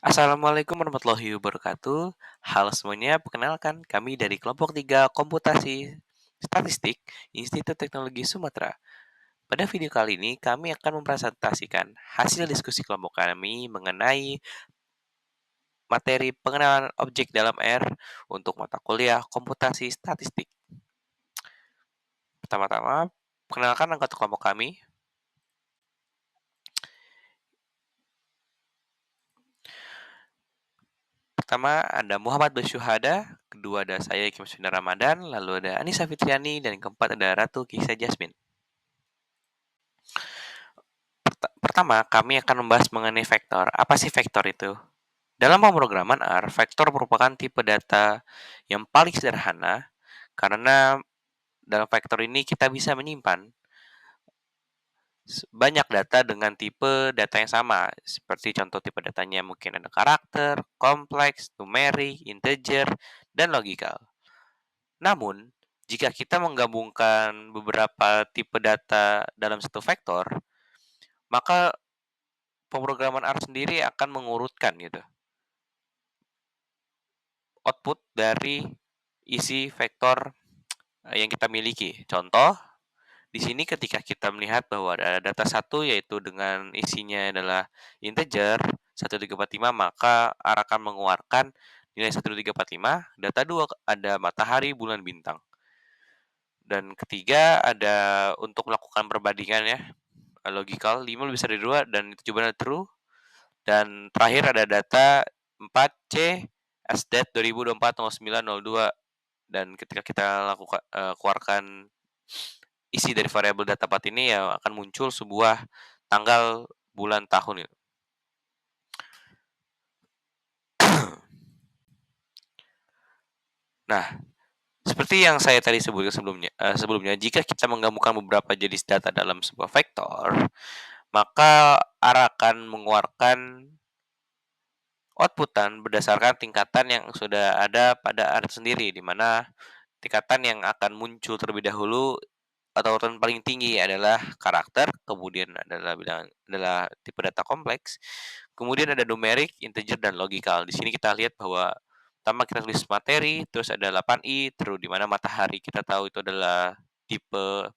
Assalamualaikum warahmatullahi wabarakatuh. Halo semuanya, perkenalkan kami dari kelompok 3 Komputasi Statistik Institut Teknologi Sumatera. Pada video kali ini kami akan mempresentasikan hasil diskusi kelompok kami mengenai materi pengenalan objek dalam R untuk mata kuliah Komputasi Statistik. Pertama-tama, perkenalkan anggota kelompok kami. Pertama ada Muhammad Basyuhada, kedua ada saya Kim Sunda Ramadan, lalu ada Anissa Fitriani, dan yang keempat ada Ratu Kisa Jasmine. Pertama, kami akan membahas mengenai vektor. Apa sih vektor itu? Dalam pemrograman R, vektor merupakan tipe data yang paling sederhana karena dalam vektor ini kita bisa menyimpan banyak data dengan tipe data yang sama. Seperti contoh tipe datanya mungkin ada karakter, kompleks, numerik, integer, dan logikal. Namun, jika kita menggabungkan beberapa tipe data dalam satu vektor, maka pemrograman R sendiri akan mengurutkan gitu output dari isi vektor yang kita miliki. Contoh, di sini ketika kita melihat bahwa ada data satu yaitu dengan isinya adalah integer 1345, maka R akan mengeluarkan nilai 1345. Data 2 ada matahari, bulan, bintang. Dan ketiga ada untuk melakukan perbandingan ya, logical 5 lebih besar dari 2 dan itu benar true. Dan terakhir ada data 4C SDAT 2024-09-02, dan ketika kita keluarkan isi dari variabel data part ini ya akan muncul sebuah tanggal, bulan, tahun gitu. Nah, seperti yang saya tadi sebutkan sebelumnya, jika kita menggabungkan beberapa jenis data dalam sebuah vektor, maka R akan mengeluarkan outputan berdasarkan tingkatan yang sudah ada pada R sendiri, di mana tingkatan yang akan muncul terlebih dahulu atau urutan paling tinggi adalah karakter, kemudian adalah tipe data kompleks, kemudian ada numerik, integer, dan logikal. Di sini kita lihat bahwa pertama kita tulis materi, terus ada 8i, terus di mana matahari kita tahu itu adalah tipe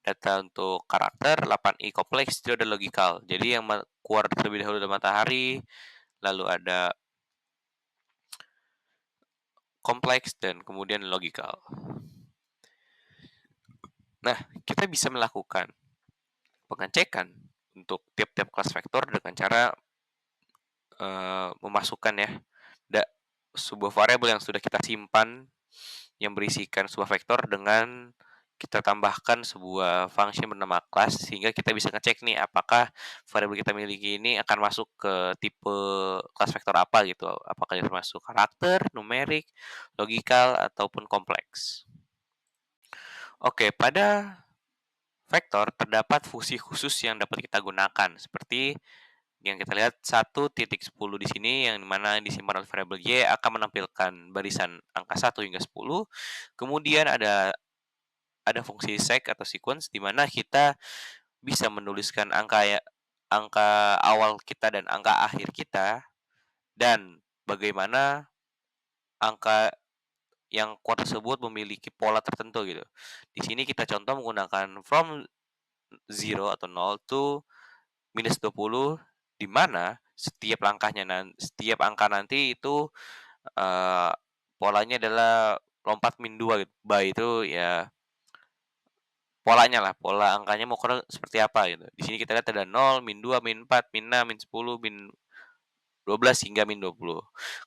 data untuk karakter, 8i kompleks itu ada logikal. Jadi yang keluar terlebih dahulu ada matahari, lalu ada kompleks, dan kemudian logikal. Nah, kita bisa melakukan pengecekan untuk tiap-tiap kelas vektor dengan cara memasukkan ya sebuah variabel yang sudah kita simpan yang berisikan sebuah vektor dengan kita tambahkan sebuah function bernama class, sehingga kita bisa ngecek nih apakah variabel kita miliki ini akan masuk ke tipe kelas vektor apa gitu. Apakah dia termasuk karakter, numerik, logikal, ataupun kompleks. Oke, pada vektor terdapat fungsi khusus yang dapat kita gunakan, seperti yang kita lihat 1.10 di sini, yang dimana disimpan oleh variabel y akan menampilkan barisan angka 1 hingga 10. Kemudian ada fungsi sec atau sequence, di mana kita bisa menuliskan angka awal kita dan angka akhir kita, dan bagaimana angka yang keluar tersebut memiliki pola tertentu gitu. Di sini kita contoh menggunakan from 0 atau 0 to minus 20, di mana setiap setiap angka nanti itu polanya adalah lompat min 2 gitu. By itu ya polanya lah, pola angkanya mau keluar seperti apa gitu. Di sini kita lihat ada 0, min 2, min 4, min 6, min 10, min 12 hingga min 20.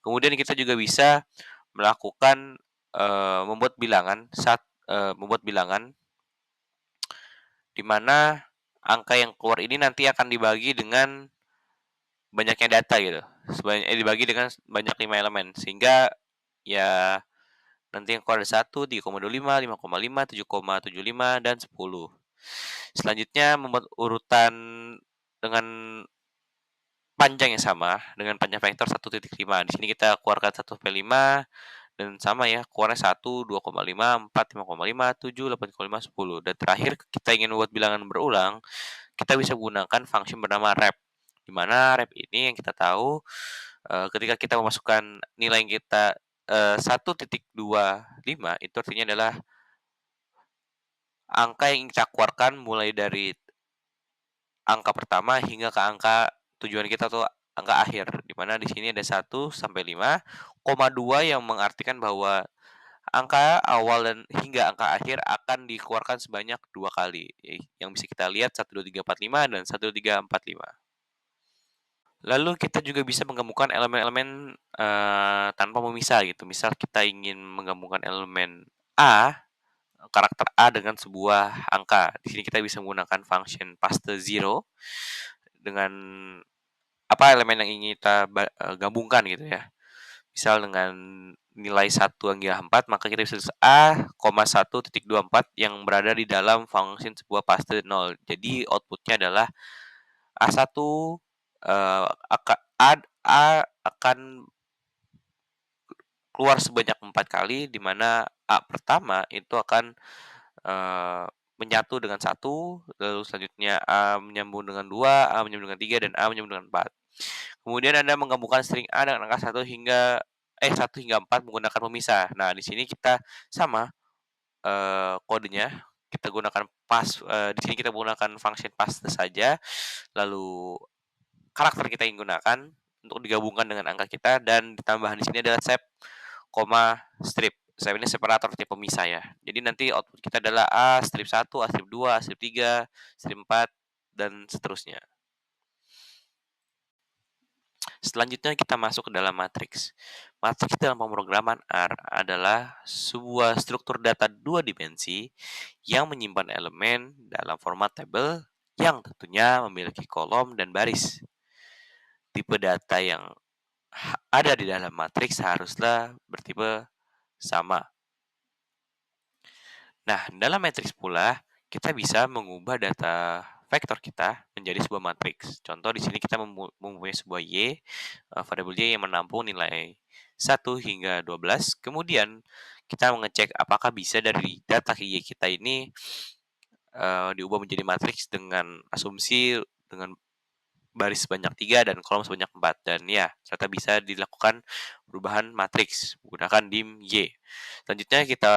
Kemudian kita juga bisa melakukan membuat bilangan di mana angka yang keluar ini nanti akan dibagi dengan banyaknya data gitu. Dibagi dengan banyak 5 elemen, sehingga ya nanti yang keluar ada 1, 3,25, 5,5, 7,75, dan 10. Selanjutnya membuat urutan dengan panjang yang sama dengan panjang vektor 1.5. Di sini kita keluarkan 1/5 dan sama ya, keluarnya 1, 2,5, 4, 5,5, 7, 8,5, 10. Dan terakhir kita ingin membuat bilangan berulang, kita bisa gunakan function bernama rep. Di mana rep ini yang kita tahu, ketika kita memasukkan nilai yang kita, 1,25 itu artinya adalah angka yang kita keluarkan mulai dari angka pertama hingga ke angka tujuan kita atau angka akhir, di mana di sini ada 1 sampai 5, 2 yang mengartikan bahwa angka awal dan hingga angka akhir akan dikeluarkan sebanyak 2 kali, yang bisa kita lihat 1, 2, 3, 4, 5 dan 1, 2, 3, 4, 5. Lalu kita juga bisa menggabungkan elemen-elemen, tanpa memisah gitu. Misal kita ingin menggabungkan elemen A, karakter A dengan sebuah angka. Di sini kita bisa menggunakan function paste zero dengan apa elemen yang ingin kita gabungkan gitu ya. Misal dengan nilai 1 hingga 4 maka kita bisa tulis A, 1,1,24 yang berada di dalam function sebuah paste 0. Jadi outputnya adalah A1, A akan keluar sebanyak 4 kali, di mana A pertama itu akan, menyatu dengan 1, lalu selanjutnya A menyambung dengan 2, A menyambung dengan 3, dan A menyambung dengan 4. Kemudian Anda menggabungkan string A dengan angka 1 hingga 4 menggunakan pemisah. Nah, di sini kita sama, kodenya, kita gunakan di sini kita menggunakan function paste saja, lalu karakter kita yang gunakan untuk digabungkan dengan angka kita dan ditambahan di sini adalah sep, strip. Sep ini separator artinya pemisah ya. Jadi nanti output kita adalah A strip 1, A strip 2, A strip 3, strip 4, dan seterusnya. Selanjutnya kita masuk ke dalam matriks. Matriks dalam pemrograman R adalah sebuah struktur data dua dimensi yang menyimpan elemen dalam format tabel yang tentunya memiliki kolom dan baris. Tipe data yang ada di dalam matriks haruslah bertipe sama. Nah, dalam matriks pula, kita bisa mengubah data vektor kita menjadi sebuah matriks. Contoh di sini kita mempunyai sebuah Y, variabel Y yang menampung nilai 1 hingga 12. Kemudian kita mengecek apakah bisa dari data Y kita ini diubah menjadi matriks dengan asumsi dengan baris sebanyak 3 dan kolom sebanyak 4. Dan ya, ternyata bisa dilakukan perubahan matriks menggunakan dim Y. Selanjutnya kita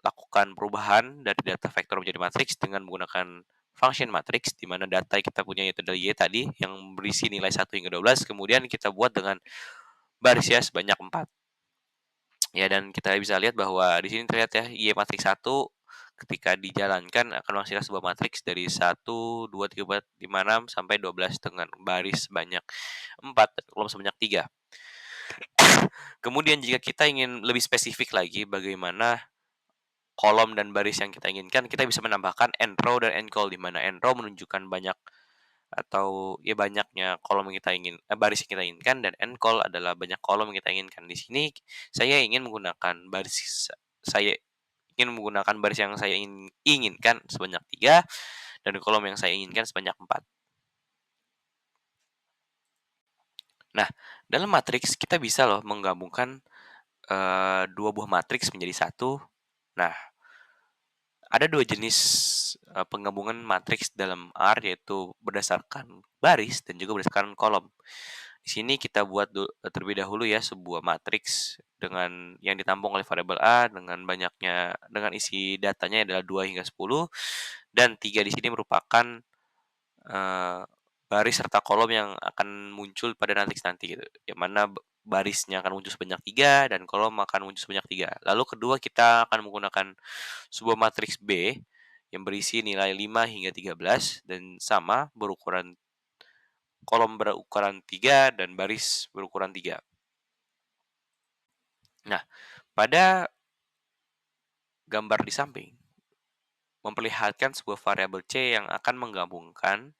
lakukan perubahan dari data vektor menjadi matriks dengan menggunakan function matriks, di mana data yang kita punya yaitu dari Y tadi yang berisi nilai 1 hingga 12, kemudian kita buat dengan barisnya sebanyak 4. Ya, dan kita bisa lihat bahwa di sini terlihat ya, Y matriks 1 ketika dijalankan akan menghasilkan sebuah matriks dari 1, 2, 3, 4, 5, 6 sampai 12 dengan baris sebanyak 4 dan kolom sebanyak 3. Kemudian jika kita ingin lebih spesifik lagi bagaimana kolom dan baris yang kita inginkan, kita bisa menambahkan enrow dan encol, di mana enrow menunjukkan banyak atau ya banyaknya kolom yang kita baris yang kita inginkan, dan encol adalah banyak kolom yang kita inginkan. Di sini saya ingin menggunakan baris saya ingin menggunakan baris yang saya inginkan sebanyak 3 dan kolom yang saya inginkan sebanyak 4. Nah, dalam matriks kita bisa loh menggabungkan dua buah matriks menjadi satu. Nah, ada dua jenis penggabungan matriks dalam R, yaitu berdasarkan baris dan juga berdasarkan kolom. Di sini kita buat terlebih dahulu ya sebuah matriks dengan yang ditampung oleh variabel A dengan isi datanya adalah 2 hingga 10, dan 3 di sini merupakan eee, baris serta kolom yang akan muncul pada matriks nanti gitu, yang mana barisnya akan muncul sebanyak 3 dan kolom akan muncul sebanyak 3. Lalu kedua kita akan menggunakan sebuah matriks B yang berisi nilai 5 hingga 13 dan sama kolom berukuran 3 dan baris berukuran 3. Nah, pada gambar di samping memperlihatkan sebuah variabel C yang akan menggabungkan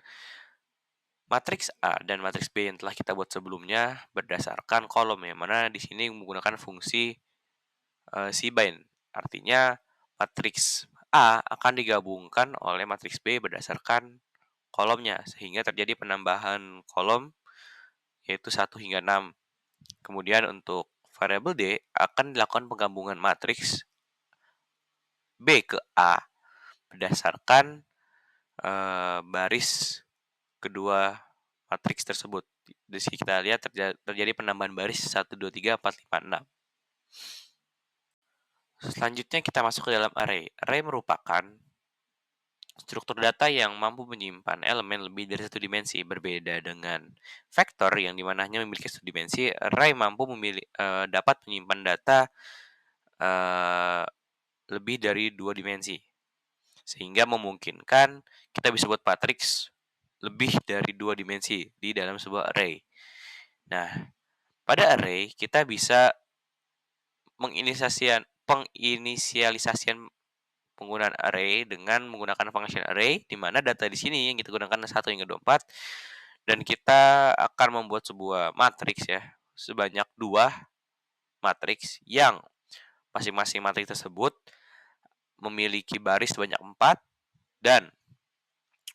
matriks A dan matriks B yang telah kita buat sebelumnya berdasarkan kolom, yang mana di sini menggunakan fungsi cbind. Artinya matriks A akan digabungkan oleh matriks B berdasarkan kolomnya, sehingga terjadi penambahan kolom yaitu 1 hingga 6. Kemudian untuk variabel D akan dilakukan penggabungan matriks B ke A berdasarkan baris kedua matriks tersebut. Di sini kita lihat terjadi penambahan baris 1, 2, 3, 4, 5, 6. Selanjutnya kita masuk ke dalam array. Array merupakan struktur data yang mampu menyimpan elemen lebih dari satu dimensi. Berbeda dengan vektor yang dimana hanya memiliki satu dimensi, array mampu dapat menyimpan data lebih dari 2 dimensi. Sehingga memungkinkan kita bisa buat matriks lebih dari 2 dimensi di dalam sebuah array. Nah, pada array kita bisa penginisialisasian penggunaan array dengan menggunakan function array, di mana data di sini yang kita gunakan 1 hingga 24, dan kita akan membuat sebuah matriks ya, sebanyak 2 matriks yang masing-masing matriks tersebut memiliki baris sebanyak 4 dan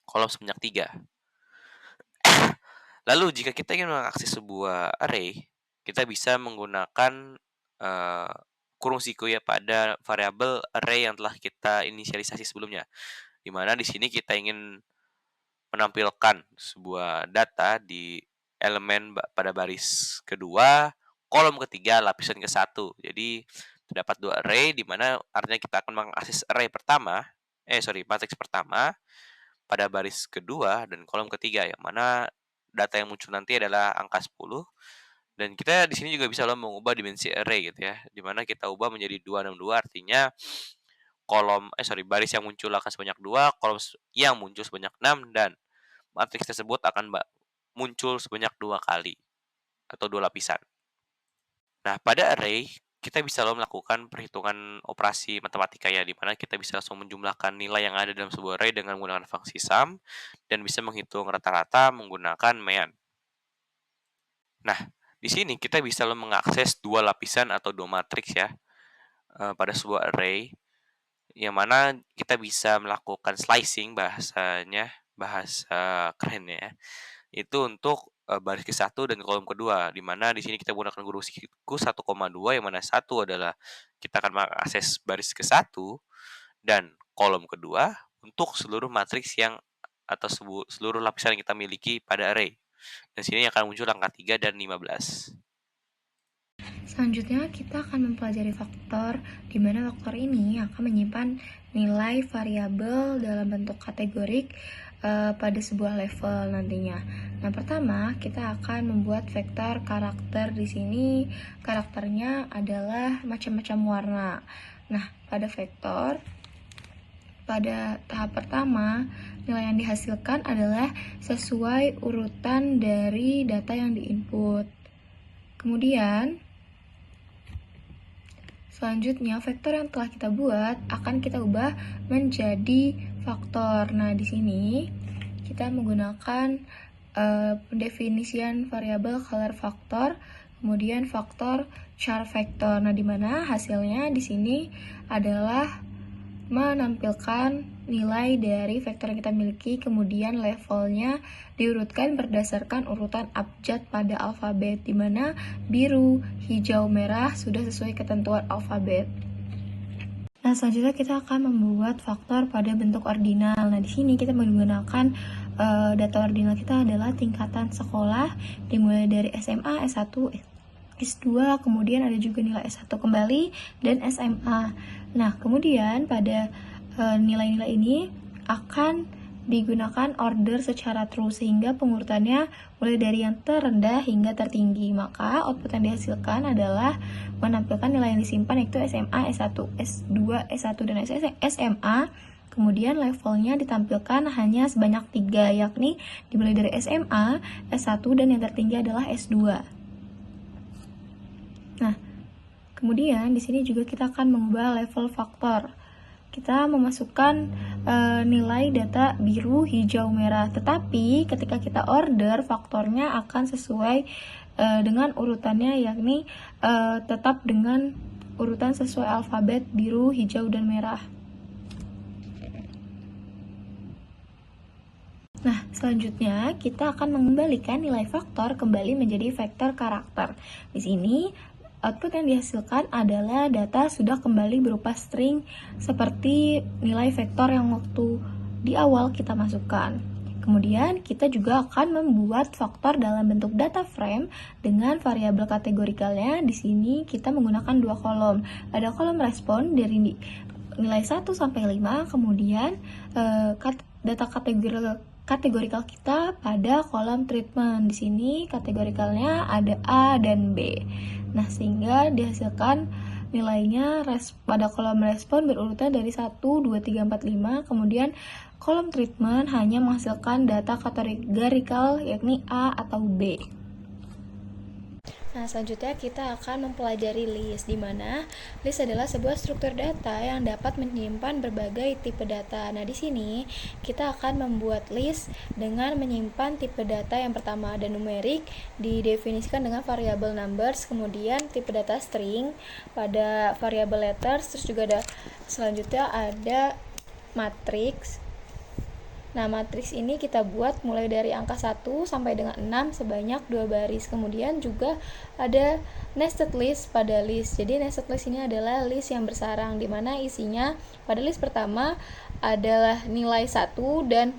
kolom sebanyak 3. Lalu jika kita ingin mengakses sebuah array, kita bisa menggunakan kurung siku ya pada variabel array yang telah kita inisialisasi sebelumnya. Di mana di sini kita ingin menampilkan sebuah data di elemen pada baris kedua, kolom ketiga, lapisan ke-1. Jadi terdapat 2 array di mana artinya kita akan mengakses matriks pertama pada baris kedua dan kolom ketiga, yang mana data yang muncul nanti adalah angka 10. Dan kita di sini juga bisa mengubah dimensi array gitu ya, di mana kita ubah menjadi 262, artinya baris yang muncul akan sebanyak 2, kolom yang muncul sebanyak 6, dan matriks tersebut akan muncul sebanyak 2 kali atau 2 lapisan. Nah, pada array kita bisa melakukan perhitungan operasi matematika ya, di mana kita bisa langsung menjumlahkan nilai yang ada dalam sebuah array dengan menggunakan fungsi sum dan bisa menghitung rata-rata menggunakan main. Nah, di sini kita bisa mengakses 2 lapisan atau 2 matriks ya pada sebuah array, yang mana kita bisa melakukan slicing, bahasa kerennya ya, itu untuk baris ke-1 dan kolom kedua, di mana di sini kita menggunakan kurung siku 1,2, yang mana 1 adalah kita akan mengakses baris ke-1 dan kolom kedua untuk seluruh matriks atau seluruh lapisan yang kita miliki pada array. Dan sini akan muncul angka 3 dan 15. Selanjutnya kita akan mempelajari faktor, di mana faktor ini akan menyimpan nilai variabel dalam bentuk kategorik pada sebuah level nantinya. Nah, pertama kita akan membuat vektor karakter. Di sini karakternya adalah macam-macam warna. Nah, pada vektor, pada tahap pertama, nilai yang dihasilkan adalah sesuai urutan dari data yang diinput. Kemudian, selanjutnya vektor yang telah kita buat akan kita ubah menjadi faktor. Nah, di sini kita menggunakan pendefinisian variabel color faktor, kemudian faktor char vektor. Nah, di mana hasilnya di sini adalah menampilkan nilai dari vektor yang kita miliki, kemudian levelnya diurutkan berdasarkan urutan abjad pada alfabet, di mana biru, hijau, merah sudah sesuai ketentuan alfabet. Nah, selanjutnya kita akan membuat faktor pada bentuk ordinal. Nah, di sini kita menggunakan data ordinal kita adalah tingkatan sekolah, dimulai dari SMA, S1, S2, kemudian ada juga nilai S1 kembali, dan SMA. Nah, kemudian pada nilai-nilai ini akan digunakan order secara terus, sehingga pengurutannya mulai dari yang terendah hingga tertinggi. Maka output yang dihasilkan adalah menampilkan nilai yang disimpan, yaitu SMA, S1, S2, S1, dan SMA. Kemudian levelnya ditampilkan hanya sebanyak 3, yakni dimulai dari SMA, S1, dan yang tertinggi adalah S2. Nah, kemudian di sini juga kita akan mengubah level faktor. Kita memasukkan nilai data biru, hijau, merah. Tetapi ketika kita order, faktornya akan sesuai dengan urutannya, yakni tetap dengan urutan sesuai alfabet biru, hijau, dan merah. Nah, selanjutnya kita akan mengembalikan nilai faktor kembali menjadi vektor karakter. Di sini output yang dihasilkan adalah data sudah kembali berupa string seperti nilai vektor yang waktu di awal kita masukkan. Kemudian kita juga akan membuat faktor dalam bentuk data frame dengan variabel kategorikalnya. Di sini kita menggunakan dua kolom. Ada kolom respon dari nilai 1 sampai 5, kemudian data kategorikal kita pada kolom treatment. Di sini kategorikalnya ada A dan B. Nah, sehingga dihasilkan nilainya pada kolom respon berurutan dari 1, 2, 3, 4, 5, kemudian kolom treatment hanya menghasilkan data kategorikal yakni A atau B. Nah, selanjutnya kita akan mempelajari list, di mana list adalah sebuah struktur data yang dapat menyimpan berbagai tipe data. Nah, di sini kita akan membuat list dengan menyimpan tipe data yang pertama ada numerik, didefinisikan dengan variabel numbers, kemudian tipe data string pada variabel letters, terus juga ada selanjutnya ada matriks. Nah, matriks ini kita buat mulai dari angka 1 sampai dengan 6 sebanyak 2 baris. Kemudian juga ada nested list pada list. Jadi nested list ini adalah list yang bersarang, di mana isinya pada list pertama adalah nilai 1 dan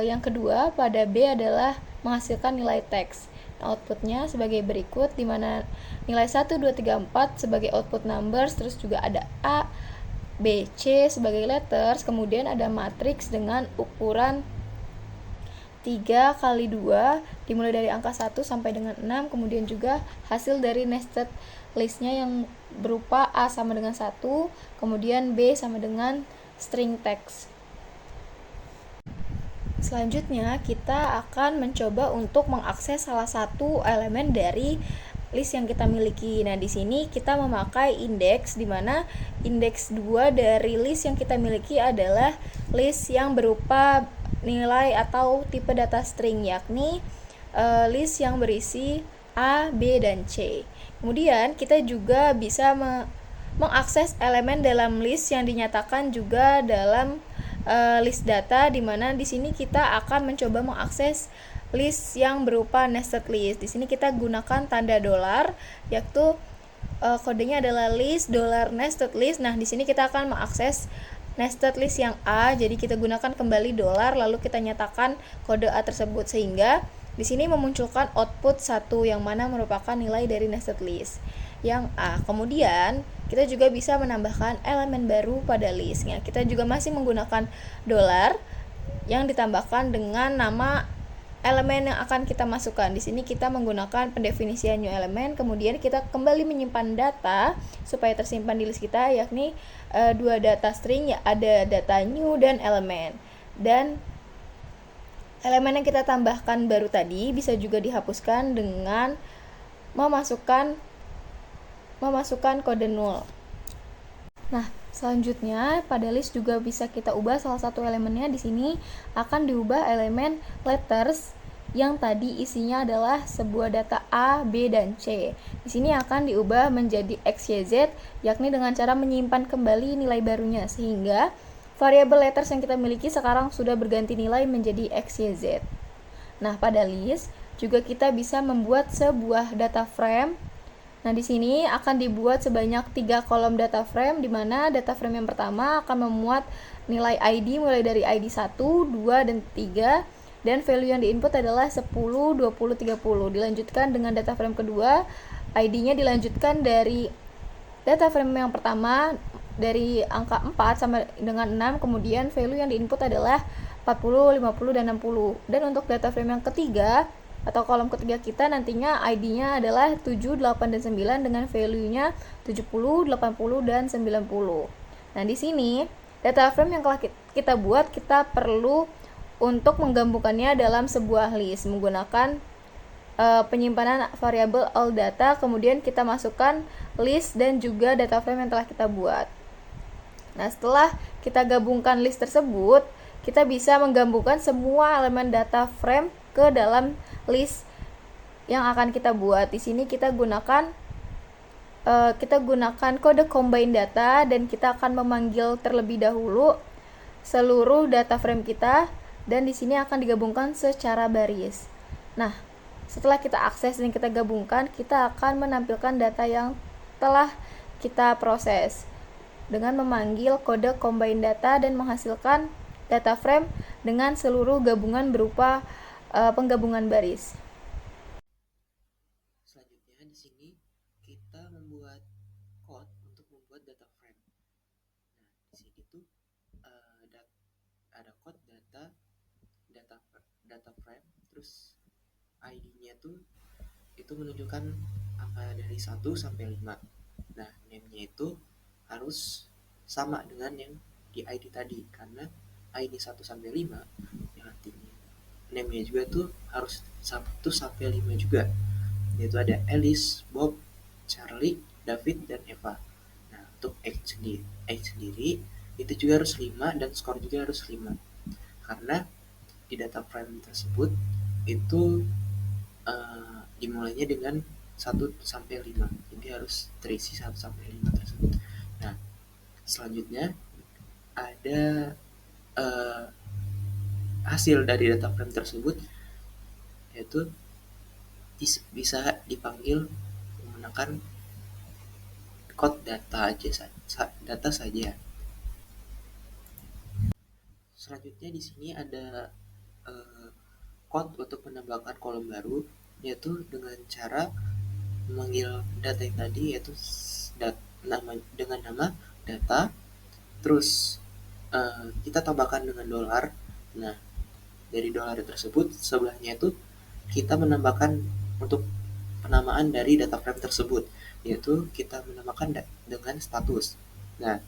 yang kedua pada B adalah menghasilkan nilai teks. Nah, outputnya sebagai berikut, di mana nilai 1, 2, 3, 4 sebagai output numbers, terus juga ada A, B, C sebagai letters, kemudian ada matriks dengan ukuran 3 kali 2 dimulai dari angka 1 sampai dengan 6, kemudian juga hasil dari nested listnya yang berupa A sama dengan 1, kemudian B sama dengan string text. Selanjutnya kita akan mencoba untuk mengakses salah satu elemen dari list yang kita miliki. Nah, di sini kita memakai indeks, di mana indeks 2 dari list yang kita miliki adalah list yang berupa nilai atau tipe data string, yakni list yang berisi A, B, dan C. Kemudian kita juga bisa mengakses elemen dalam list yang dinyatakan juga dalam list data, di mana di sini kita akan mencoba mengakses list yang berupa nested list. Di sini kita gunakan tanda dolar, yaitu kodenya adalah list $nested list. Nah, di sini kita akan mengakses nested list yang A. Jadi kita gunakan kembali dolar, lalu kita nyatakan kode A tersebut, sehingga di sini memunculkan output 1 yang mana merupakan nilai dari nested list yang A. Kemudian kita juga bisa menambahkan elemen baru pada listnya. Kita juga masih menggunakan dolar yang ditambahkan dengan nama elemen yang akan kita masukkan. Di sini kita menggunakan pendefinisian new element, kemudian kita kembali menyimpan data supaya tersimpan di list kita, yakni dua data string, ya ada data new dan elemen. Dan elemen yang kita tambahkan baru tadi bisa juga dihapuskan dengan memasukkan kode null. Nah, selanjutnya pada list juga bisa kita ubah salah satu elemennya. Di sini akan diubah elemen letters yang tadi isinya adalah sebuah data A, B, dan C. Di sini akan diubah menjadi X, Y, Z, yakni dengan cara menyimpan kembali nilai barunya, sehingga variabel letters yang kita miliki sekarang sudah berganti nilai menjadi X, Y, Z. Nah, pada list juga kita bisa membuat sebuah data frame. Nah, di sini akan dibuat sebanyak 3 kolom data frame, di mana data frame yang pertama akan memuat nilai ID mulai dari ID 1, 2, dan 3, dan value yang diinput adalah 10, 20, 30. Dilanjutkan dengan data frame kedua, ID-nya dilanjutkan dari data frame yang pertama dari angka 4 sampai dengan 6, kemudian value yang diinput adalah 40, 50, dan 60. Dan untuk data frame yang ketiga atau kolom ketiga kita nantinya ID-nya adalah 7, 8, dan 9 dengan value-nya 70, 80, dan 90. Nah, di sini data frame yang telah kita buat, kita perlu untuk menggabungkannya dalam sebuah list menggunakan penyimpanan variabel all data, kemudian kita masukkan list dan juga data frame yang telah kita buat. Nah, setelah kita gabungkan list tersebut, kita bisa menggabungkan semua elemen data frame ke dalam list yang akan kita buat. Di sini kita gunakan kode combine data, dan kita akan memanggil terlebih dahulu seluruh data frame kita, dan di sini akan digabungkan secara baris. Nah, setelah kita akses dan kita gabungkan, kita akan menampilkan data yang telah kita proses dengan memanggil kode combine data dan menghasilkan data frame dengan seluruh gabungan berupa penggabungan baris. Selanjutnya di sini kita membuat code untuk membuat data frame. Nah, di sini tuh ada code data data frame, terus ID-nya tuh itu menunjukkan angka dari 1 sampai 5. Nah, name-nya itu harus sama dengan yang di ID tadi, karena ID 1 sampai 5 yang artinya name-nya juga tuh harus 1 sampai 5 juga, yaitu ada Alice, Bob, Charlie, David, dan Eva. Nah, untuk X sendiri itu juga harus 5 dan skor juga harus 5. Karena di data frame tersebut itu dimulainya dengan 1 sampai 5. Jadi harus terisi 1 sampai 5 tersebut. Nah, selanjutnya ada hasil dari data frame tersebut, yaitu bisa dipanggil menggunakan code data saja. Selanjutnya di sini ada code untuk menambahkan kolom baru, yaitu dengan cara memanggil data yang tadi, yaitu dengan nama data, terus kita tambahkan dengan $. Nah, dari $, tersebut sebelahnya itu kita menambahkan untuk penamaan dari data frame tersebut, yaitu kita menamakan dengan status. Nah,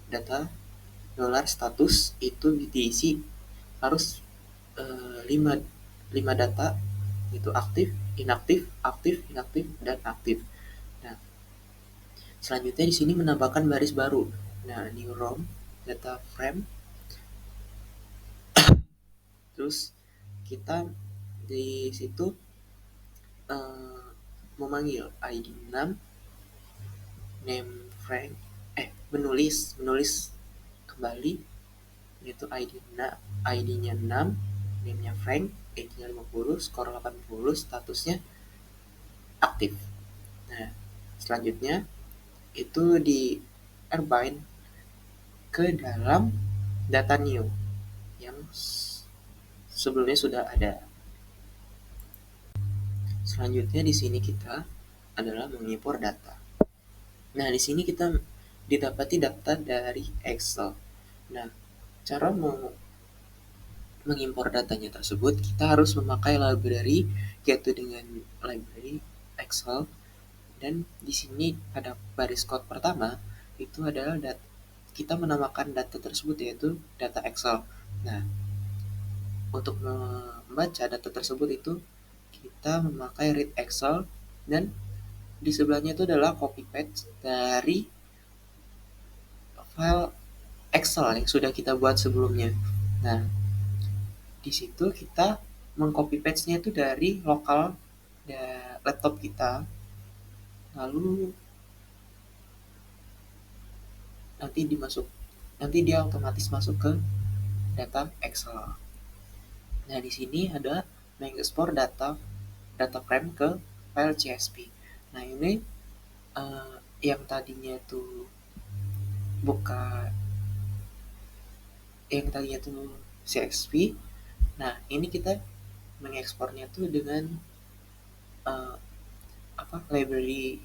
data $status itu diisi harus 5 data, yaitu aktif, inaktif, dan aktif. Nah, selanjutnya di sini menambahkan baris baru. Nah, new rom data frame, terus kita di situ memanggil ID 6, name Frank, menulis kembali, yaitu ID-nya 6, name-nya Frank, age-nya 50, skor 80, statusnya aktif. Nah, selanjutnya itu di Airbind ke dalam data new yang sebelumnya sudah ada. Selanjutnya di sini kita adalah mengimpor data. Nah, di sini kita didapati data dari Excel. Nah, cara mengimpor datanya tersebut, kita harus memakai library, yaitu dengan library Excel. Dan di sini pada baris code pertama itu adalah kita menamakan data tersebut, yaitu data Excel. Nah, untuk membaca data tersebut itu kita memakai read Excel, dan di sebelahnya itu adalah copy paste dari file Excel yang sudah kita buat sebelumnya. Nah, di situ kita mengcopy paste-nya itu dari lokal laptop kita, lalu nanti dia otomatis masuk ke data Excel. Nah, di sini ada mengekspor data frame ke file CSV. Nah, ini yang tadinya tuh CSV. Nah, ini kita mengekspornya tuh dengan library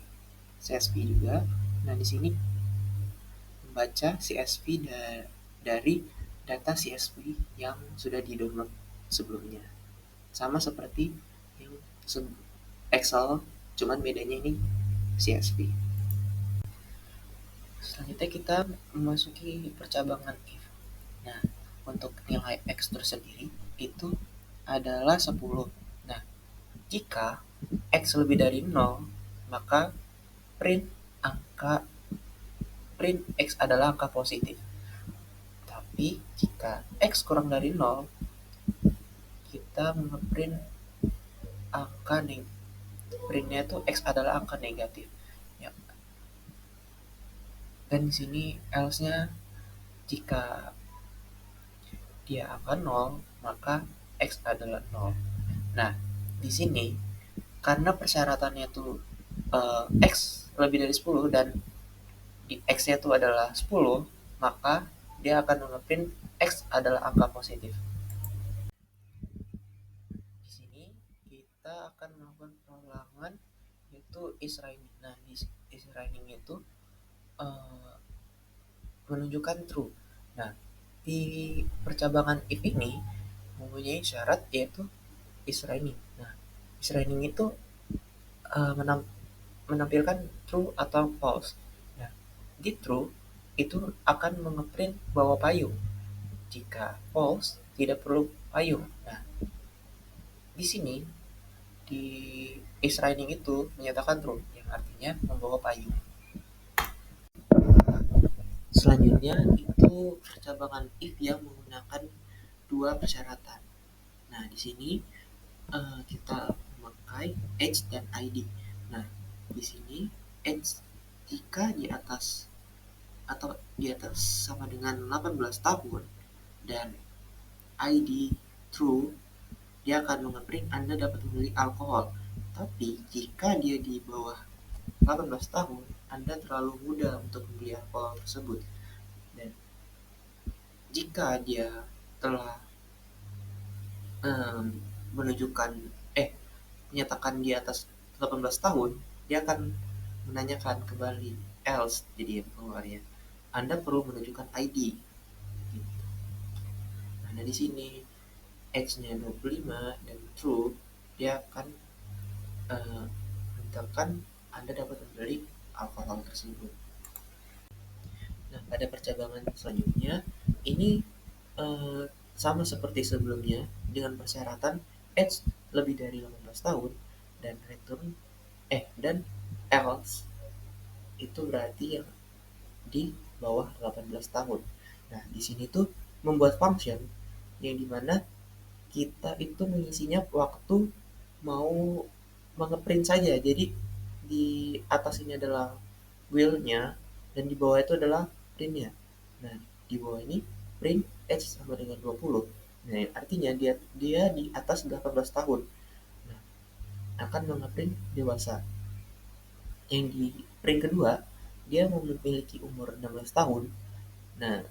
CSV juga. Nah, di sini membaca CSV dari data CSV yang sudah di-download sebelumnya. Sama seperti yang Excel, cuman bedanya ini CSV. Selanjutnya kita memasuki percabangan if. Nah, untuk nilai X tersendiri itu adalah 10. Nah, jika X lebih dari 0, maka print X adalah angka positif. Tapi jika X kurang dari 0, kita ngeprint angka negatif. Printnya itu X adalah angka negatif. Ya. Dan di sini else-nya jika dia angka 0, maka X adalah 0. Nah, di sini karena persyaratannya itu X lebih dari 10 dan X-nya itu adalah 10, maka dia akan ngeprint X adalah angka positif. Di sini kita akan melakukan pengulangan yaitu is raining. Nah, di is raining itu menunjukkan true. Nah, di percabangan if ini mempunyai syarat yaitu is raining. Nah, is raining itu menampilkan true atau false. Nah, di true itu akan mengeprint bahwa payung. Jika false, tidak perlu payung. Nah, di sini di is raining itu menyatakan true, yang artinya membawa payung. Selanjutnya itu percabangan if yang menggunakan dua persyaratan. Nah, di sini kita memakai age dan ID. Nah, di sini age jika di atas sama dengan 18 tahun dan ID true, dia akan mengeprint Anda dapat membeli alkohol. Tapi jika dia di bawah 18 tahun, Anda terlalu muda untuk membeli alkohol tersebut. Dan jika dia telah menunjukkan menyatakan di atas 18 tahun, dia akan menanyakan kembali else, jadi keluarnya Anda perlu menunjukkan ID. Nah, di sini age-nya 25 dan true, dia akan menentukan Anda dapat membeli alkohol tersebut. Nah, pada percabangan selanjutnya ini sama seperti sebelumnya dengan persyaratan age lebih dari 18 tahun dan return dan else itu berarti yang di bawah 18 tahun. Nah, di sini tuh membuat function yang dimana kita itu mengisinya waktu mau mengeprint saja. Jadi di atas ini adalah will-nya dan di bawah itu adalah print-nya. Nah, di bawah ini print X sama dengan 20. Nah, artinya dia di atas 18 tahun. Nah, akan mengeprint dewasa. Yang di print kedua, dia memiliki umur 16 tahun. Nah,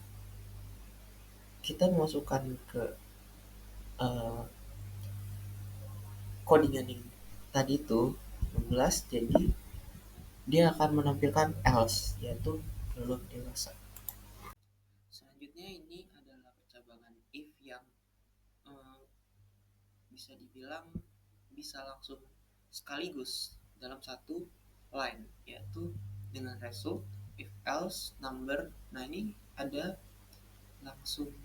kita memasukkan ke codingan yang tadi itu 16, jadi dia akan menampilkan else, yaitu belum dewasa. Selanjutnya ini adalah percabangan if yang bisa dibilang bisa langsung sekaligus dalam satu line, yaitu dengan result if else number. Nah, ini ada langsung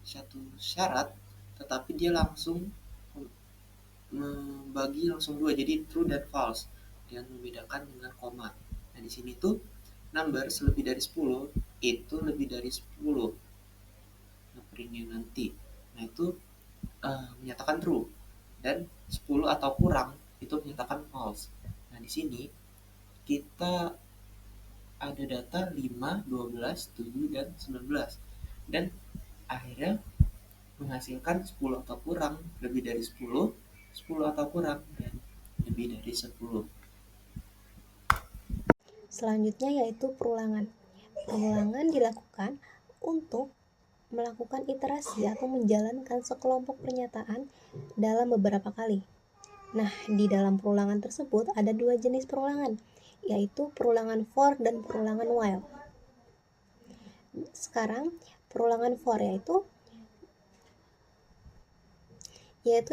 satu syarat, tetapi dia langsung membagi langsung dua, jadi true dan false, dan membedakan dengan koma. Nah, di sini tuh number lebih dari 10 itu lebih dari 10 printnya nanti. Nah, itu menyatakan true, dan 10 atau kurang itu menyatakan false. Nah, di sini kita ada data 5, 12, 7, dan 19. Dan akhirnya menghasilkan 10 atau kurang, lebih dari 10, 10 atau kurang, dan lebih dari 10. Selanjutnya yaitu perulangan. Perulangan dilakukan untuk melakukan iterasi atau menjalankan sekelompok pernyataan dalam beberapa kali. Nah, di dalam perulangan tersebut ada dua jenis perulangan, yaitu perulangan for dan perulangan while. Sekarang, perulangan for yaitu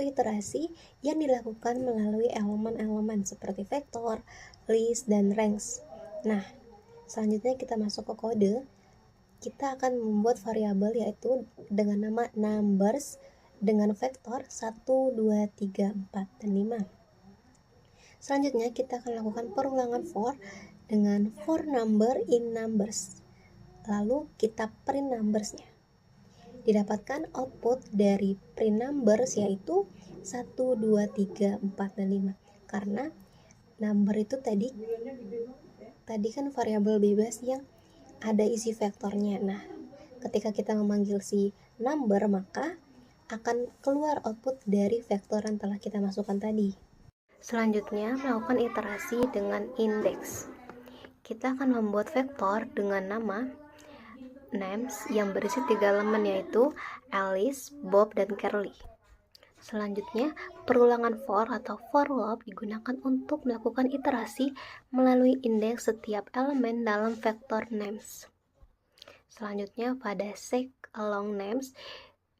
iterasi yang dilakukan melalui elemen-elemen seperti vektor, list, dan range. Nah, selanjutnya kita masuk ke kode. Kita akan membuat variabel yaitu dengan nama numbers dengan vektor 1, 2, 3, 4, dan 5. Selanjutnya kita akan lakukan perulangan for dengan for number in numbers. Lalu kita print numbersnya. Didapatkan output dari print numbers yaitu 1, 2, 3, 4, dan 5. Karena number itu tadi kan variabel bebas yang ada isi vektornya. Nah, ketika kita memanggil si number, maka akan keluar output dari vektor yang telah kita masukkan tadi. Selanjutnya, melakukan iterasi dengan index. Kita akan membuat vektor dengan nama names yang berisi 3 elemen, yaitu Alice, Bob, dan Curly. Selanjutnya, perulangan for atau for loop digunakan untuk melakukan iterasi melalui indeks setiap elemen dalam vektor names. Selanjutnya, pada seek along names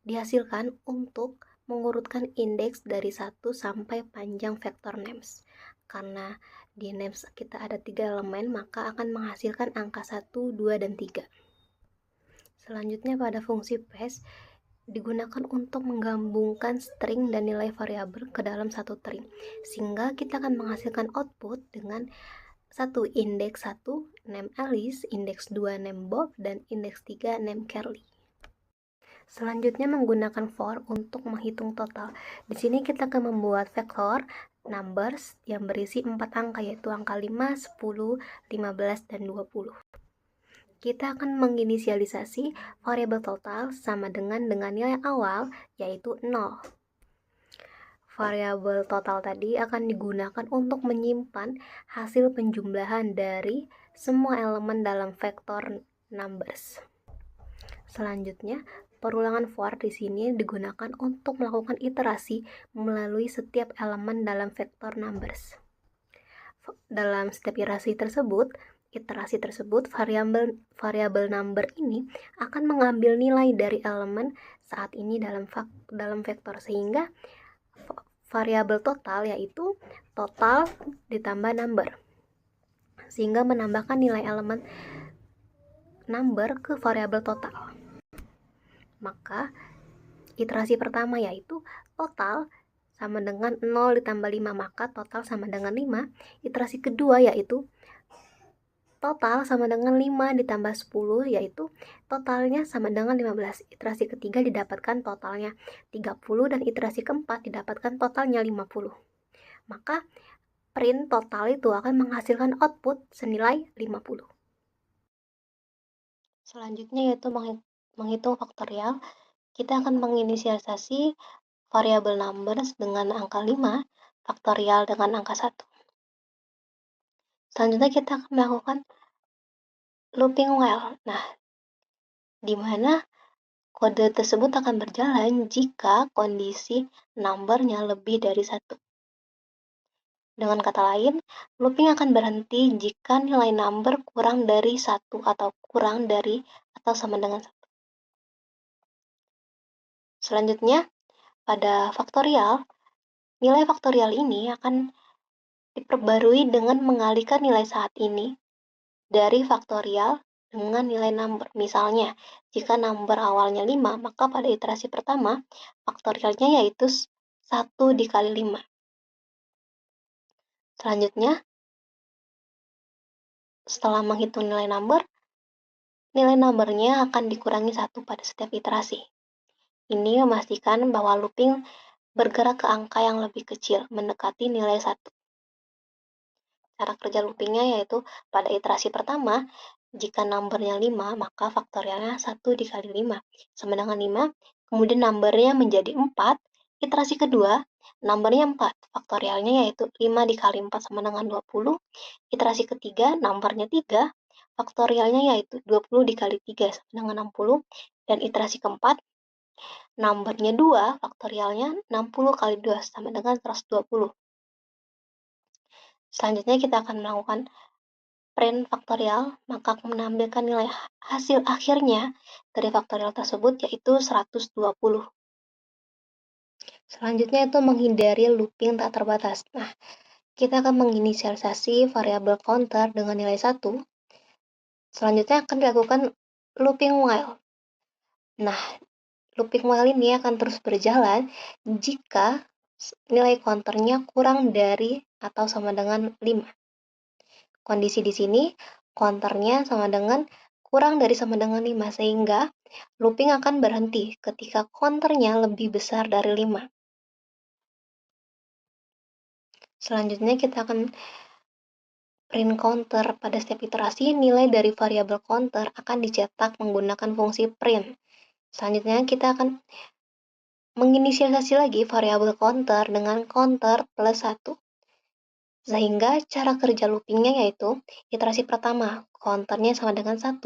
dihasilkan untuk mengurutkan indeks dari 1 sampai panjang vektor names. Karena di names kita ada 3 elemen, maka akan menghasilkan angka 1, 2, dan 3. Selanjutnya, pada fungsi paste digunakan untuk menggabungkan string dan nilai variabel ke dalam satu string, sehingga kita akan menghasilkan output dengan indeks 1 name Alice, indeks 2 name Bob, dan indeks 3 name Curly. Selanjutnya, menggunakan for untuk menghitung total. Di sini kita akan membuat vektor numbers yang berisi 4 angka, yaitu angka 5, 10, 15, dan 20. Kita akan menginisialisasi variabel total sama dengan nilai awal, yaitu 0. Variabel total tadi akan digunakan untuk menyimpan hasil penjumlahan dari semua elemen dalam vektor numbers. Selanjutnya, perulangan for di sini digunakan untuk melakukan iterasi melalui setiap elemen dalam vektor numbers. Dalam setiap iterasi tersebut, variabel number ini akan mengambil nilai dari elemen saat ini dalam vektor, sehingga variabel total yaitu total ditambah number, sehingga menambahkan nilai elemen number ke variabel total. Maka iterasi pertama yaitu total sama dengan 0 ditambah 5, maka total sama dengan 5. Iterasi kedua yaitu total sama dengan 5 ditambah 10, yaitu totalnya sama dengan 15. Iterasi ketiga didapatkan totalnya 30, dan iterasi keempat didapatkan totalnya 50. Maka print total itu akan menghasilkan output senilai 50. Selanjutnya yaitu menghitung faktorial. Kita akan menginisialisasi variabel numbers dengan angka 5, faktorial dengan angka 1. Selanjutnya kita akan melakukan looping while. Nah, di mana kode tersebut akan berjalan jika kondisi numbernya lebih dari 1. Dengan kata lain, looping akan berhenti jika nilai number kurang dari 1 atau kurang dari atau sama dengan 1. Selanjutnya, pada faktorial, nilai faktorial ini akan diperbarui dengan mengalihkan nilai saat ini dari faktorial dengan nilai number. Misalnya, jika number awalnya 5, maka pada iterasi pertama, faktorialnya yaitu 1 dikali 5. Selanjutnya, setelah menghitung nilai numbernya akan dikurangi 1 pada setiap iterasi. Ini memastikan bahwa looping bergerak ke angka yang lebih kecil, mendekati nilai 1. Cara kerja loopingnya yaitu pada iterasi pertama, jika numbernya 5, maka faktorialnya 1 dikali 5 sama dengan 5, kemudian numbernya menjadi 4. Iterasi kedua, numbernya 4, faktorialnya yaitu 5 dikali 4 sama dengan 20. Iterasi ketiga, numbernya 3, faktorialnya yaitu 20 dikali 3 sama dengan 60. Dan iterasi keempat, numbernya 2, faktorialnya 60 kali 2 sama dengan 120. Selanjutnya kita akan melakukan print faktorial, maka akan menampilkan nilai hasil akhirnya dari faktorial tersebut yaitu 120. Selanjutnya itu menghindari looping tak terbatas. Nah, kita akan menginisialisasi variabel counter dengan nilai 1. Selanjutnya akan dilakukan looping while. Nah, looping while ini akan terus berjalan jika nilai counternya kurang dari atau sama dengan 5. Kondisi di sini, counternya sama dengan kurang dari sama dengan 5, sehingga looping akan berhenti ketika counternya lebih besar dari 5. Selanjutnya kita akan print counter. Pada setiap iterasi, nilai dari variabel counter akan dicetak menggunakan fungsi print. Selanjutnya kita akan menginisialisasi lagi variabel counter dengan counter plus 1. Sehingga cara kerja loopingnya yaitu iterasi pertama, counternya sama dengan 1,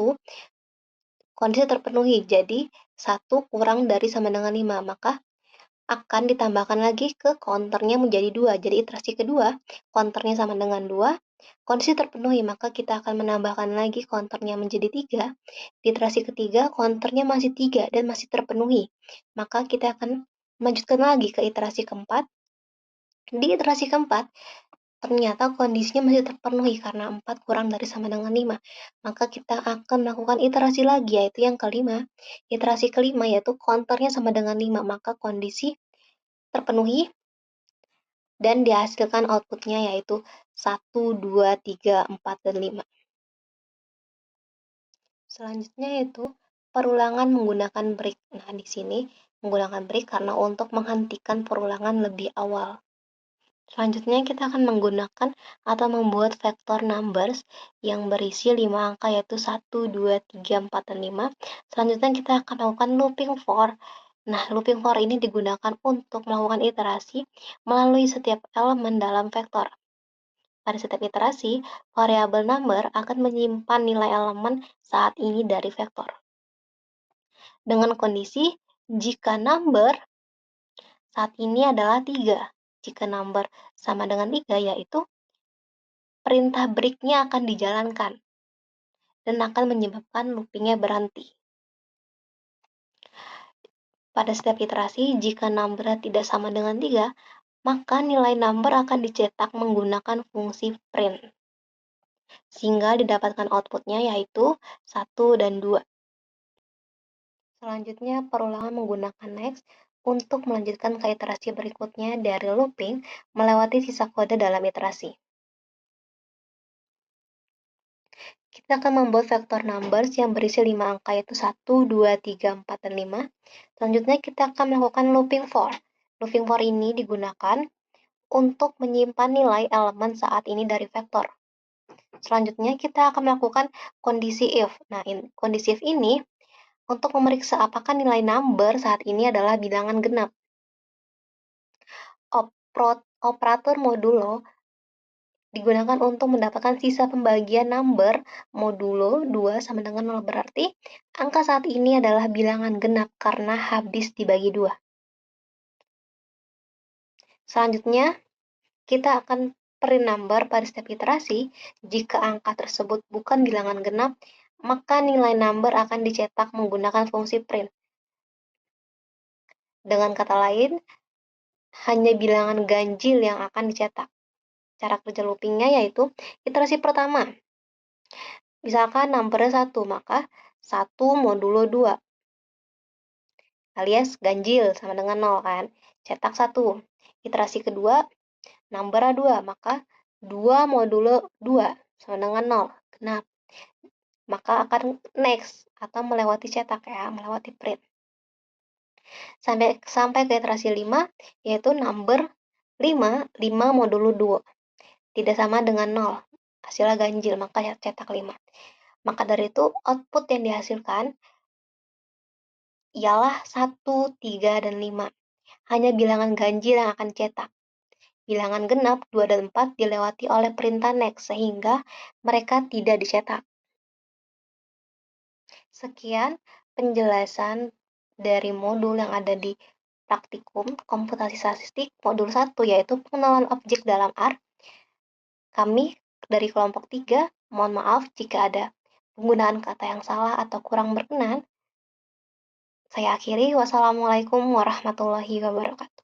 kondisi terpenuhi. Jadi 1 kurang dari sama dengan 5, maka akan ditambahkan lagi ke counternya menjadi 2. Jadi iterasi kedua, counternya sama dengan 2, kondisi terpenuhi, maka kita akan menambahkan lagi counternya menjadi 3. Di iterasi ketiga, counternya masih 3 dan masih terpenuhi, maka kita akan melanjutkan lagi ke iterasi keempat. Di iterasi keempat, ternyata kondisinya masih terpenuhi karena 4 kurang dari sama dengan 5. Maka kita akan melakukan iterasi lagi, yaitu yang kelima. Iterasi kelima yaitu counternya sama dengan 5, maka kondisi terpenuhi dan dihasilkan outputnya yaitu 1, 2, 3, 4, dan 5. Selanjutnya yaitu perulangan menggunakan break. Nah, di sini menggunakan break karena untuk menghentikan perulangan lebih awal. Selanjutnya kita akan menggunakan atau membuat vektor numbers yang berisi 5 angka yaitu 1, 2, 3, 4, dan 5. Selanjutnya kita akan melakukan looping for. Nah, looping for ini digunakan untuk melakukan iterasi melalui setiap elemen dalam vektor. Pada setiap iterasi, variabel number akan menyimpan nilai elemen saat ini dari vektor. Dengan kondisi jika number saat ini adalah 3. Jika number sama dengan 3, yaitu perintah break-nya akan dijalankan dan akan menyebabkan looping-nya berhenti. Pada setiap iterasi, jika number tidak sama dengan 3, maka nilai number akan dicetak menggunakan fungsi print, sehingga didapatkan outputnya yaitu 1 dan 2. Selanjutnya, perulangan menggunakan next untuk melanjutkan ke iterasi berikutnya dari looping melewati sisa kode dalam iterasi. Kita akan membuat vektor numbers yang berisi 5 angka yaitu 1, 2, 3, 4, dan 5. Selanjutnya kita akan melakukan looping for. Looping for ini digunakan untuk menyimpan nilai elemen saat ini dari vektor. Selanjutnya kita akan melakukan kondisi if. Nah, kondisi if ini untuk memeriksa apakah nilai number saat ini adalah bilangan genap. Operator modulo digunakan untuk mendapatkan sisa pembagian number modulo 2 sama dengan 0, berarti angka saat ini adalah bilangan genap karena habis dibagi 2. Selanjutnya, kita akan print number pada setiap iterasi. Jika angka tersebut bukan bilangan genap, maka nilai number akan dicetak menggunakan fungsi print. Dengan kata lain, hanya bilangan ganjil yang akan dicetak. Cara kerja loopingnya yaitu iterasi pertama. Misalkan numbernya 1, maka 1 modulo 2 alias ganjil sama dengan 0 kan. Cetak 1. Iterasi kedua, number 2, maka 2 modulo 2 sama dengan 0. Genap. Maka akan next atau melewati cetak ya, melewati print. Sampai ke iterasi 5, yaitu number 5 modulo 2. Tidak sama dengan 0. Hasilnya ganjil, maka cetak 5. Maka dari itu, output yang dihasilkan ialah 1, 3, dan 5. Hanya bilangan ganjil yang akan cetak. Bilangan genap 2 dan 4 dilewati oleh perintah next, sehingga mereka tidak dicetak. Sekian penjelasan dari modul yang ada di praktikum komputasi statistik modul 1, yaitu pengenalan objek dalam R. Kami dari kelompok 3, mohon maaf jika ada penggunaan kata yang salah atau kurang berkenan. Saya akhiri, wassalamualaikum warahmatullahi wabarakatuh.